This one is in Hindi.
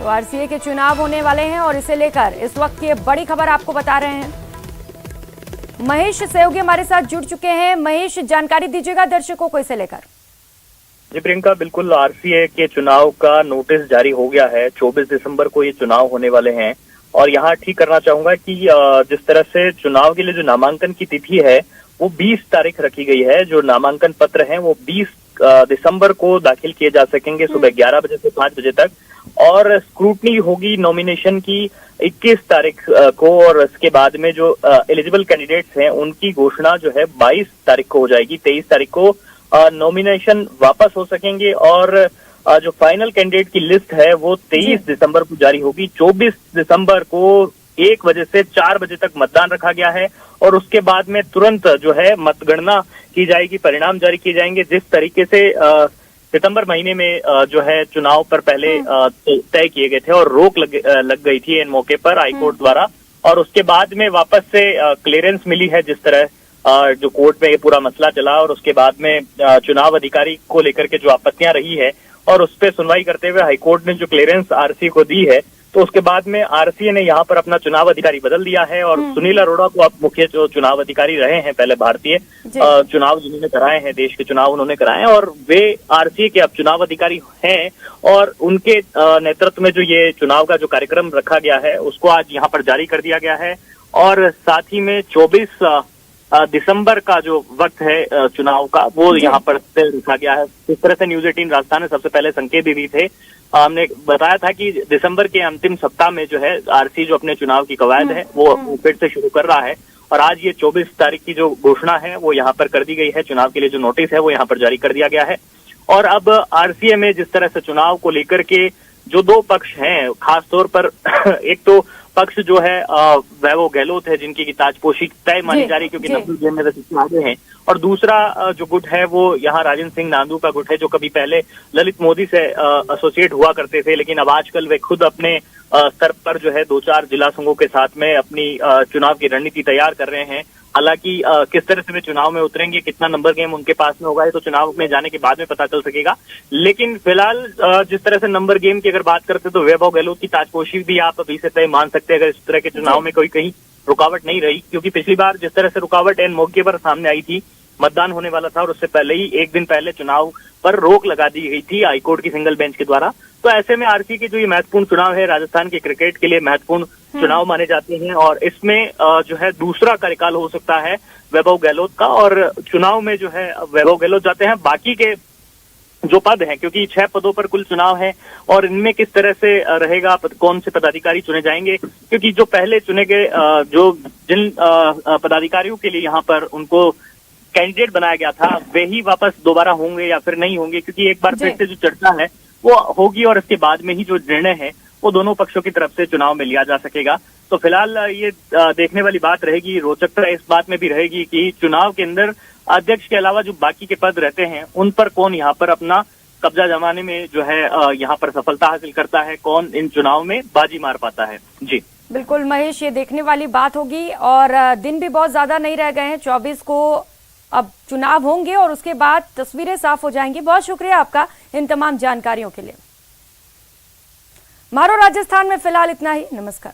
तो आरसीए के चुनाव होने वाले हैं और इसे लेकर इस वक्त की बड़ी खबर आपको बता रहे हैं। महेश सहयोगी हमारे साथ जुड़ चुके हैं। महेश, जानकारी दीजिएगा दर्शकों को इसे लेकर। जी प्रियंका, बिल्कुल आरसीए के चुनाव का नोटिस जारी हो गया है। 24 दिसंबर को ये चुनाव होने वाले हैं और यहाँ ठीक करना चाहूंगा कि जिस तरह से चुनाव के लिए जो नामांकन की तिथि है वो 20 तारीख रखी गई है। जो नामांकन पत्र हैं वो 20 दिसंबर को दाखिल किए जा सकेंगे सुबह 11 बजे से 5 बजे तक, और स्क्रूटनी होगी नॉमिनेशन की 21 तारीख को, और इसके बाद में जो एलिजिबल कैंडिडेट्स हैं उनकी घोषणा जो है 22 तारीख को हो जाएगी। 23 तारीख को नॉमिनेशन वापस हो सकेंगे और जो फाइनल कैंडिडेट की लिस्ट है वो 23 दिसंबर को जारी होगी। 24 दिसंबर को 1 बजे से 4 बजे तक मतदान रखा गया है और उसके बाद में तुरंत जो है मतगणना की जाएगी, परिणाम जारी किए जाएंगे। जिस तरीके से सितंबर महीने में जो है चुनाव पर पहले तय किए गए थे और रोक लग गई थी इन मौके पर हाईकोर्ट द्वारा, और उसके बाद में वापस से क्लियरेंस मिली है। जिस तरह जो कोर्ट में ये पूरा मसला चला और उसके बाद में चुनाव अधिकारी को लेकर के जो आपत्तियां रही है और उस पर सुनवाई करते हुए हाईकोर्ट ने जो क्लियरेंस आरसीए को दी है, तो उसके बाद में आरसीए ने यहाँ पर अपना चुनाव अधिकारी बदल दिया है और सुनील अरोड़ा को अब मुख्य जो चुनाव अधिकारी रहे हैं, पहले भारतीय चुनाव जिन्होंने कराए हैं, देश के चुनाव उन्होंने कराए हैं, और वे आरसीए के अब चुनाव अधिकारी हैं। और उनके नेतृत्व में जो ये चुनाव का जो कार्यक्रम रखा गया है उसको आज यहाँ पर जारी कर दिया गया है। और साथ ही में 24 दिसंबर का जो वक्त है चुनाव का वो यहाँ पर रखा गया है। इस तरह से न्यूज 18 राजस्थान ने सबसे पहले संकेत दी थे। हमने बताया था कि दिसंबर के अंतिम सप्ताह में जो है आरसी जो अपने चुनाव की कवायद है वो फिर से शुरू कर रहा है, और आज ये 24 तारीख की जो घोषणा है वो यहाँ पर कर दी गई है। चुनाव के लिए जो नोटिस है वो यहाँ पर जारी कर दिया गया है। और अब आरसीए में जिस तरह से चुनाव को लेकर के जो दो पक्ष हैं, खासतौर पर एक तो पक्ष जो है वैभव गहलोत है जिनकी की ताजपोशी तय मानी जा रही है क्योंकि नब्बे गेम में सबसे आगे हैं, और दूसरा जो गुट है वो यहाँ राजेंद्र सिंह नांदू का गुट है जो कभी पहले ललित मोदी से एसोसिएट हुआ करते थे, लेकिन अब आजकल वे खुद अपने स्तर पर जो है 2-4 जिला संघों के साथ में अपनी चुनाव की रणनीति तैयार कर रहे हैं। हालांकि किस तरह से वे चुनाव में उतरेंगे, कितना नंबर गेम उनके पास में होगा, ये तो चुनाव में जाने के बाद में पता चल सकेगा। लेकिन फिलहाल जिस तरह से नंबर गेम की अगर बात करते तो वैभव गहलोत की ताजपोशी भी आप अभी से तय मान सकते हैं अगर इस तरह के चुनाव में कोई कहीं रुकावट नहीं रही, क्योंकि पिछली बार जिस तरह से रुकावट एन मौके पर सामने आई थी, मतदान होने वाला था और उससे पहले ही एक दिन पहले चुनाव पर रोक लगा दी गई थी हाईकोर्ट की सिंगल बेंच के द्वारा। तो ऐसे में आरसीए के जो ये महत्वपूर्ण चुनाव है, राजस्थान के क्रिकेट के लिए महत्वपूर्ण चुनाव माने जाते हैं, और इसमें जो है दूसरा कार्यकाल हो सकता है वैभव गहलोत का, और चुनाव में जो है वैभव गहलोत जाते हैं। बाकी के जो पद हैं, क्योंकि 6 पदों पर कुल चुनाव है और इनमें किस तरह से रहेगा, कौन से पदाधिकारी चुने जाएंगे, क्योंकि जो पहले चुने गए जो जिन पदाधिकारियों के लिए यहाँ पर उनको कैंडिडेट बनाया गया था वे ही वापस दोबारा होंगे या फिर नहीं होंगे, क्योंकि एक बार फिर से जो चर्चा है वो होगी और इसके बाद में ही जो निर्णय है वो दोनों पक्षों की तरफ से चुनाव में लिया जा सकेगा। तो फिलहाल ये देखने वाली बात रहेगी। रोचकता इस बात में भी रहेगी कि चुनाव के अंदर अध्यक्ष के अलावा जो बाकी के पद रहते हैं उन पर कौन यहाँ पर अपना कब्जा जमाने में जो है यहाँ पर सफलता हासिल करता है, कौन इन चुनाव में बाजी मार पाता है। जी बिल्कुल महेश, ये देखने वाली बात होगी और दिन भी बहुत ज्यादा नहीं रह गए हैं। 24 को अब चुनाव होंगे और उसके बाद तस्वीरें साफ हो जाएंगी। बहुत शुक्रिया आपका इन तमाम जानकारियों के लिए। मारो राजस्थान में फिलहाल इतना ही। नमस्कार।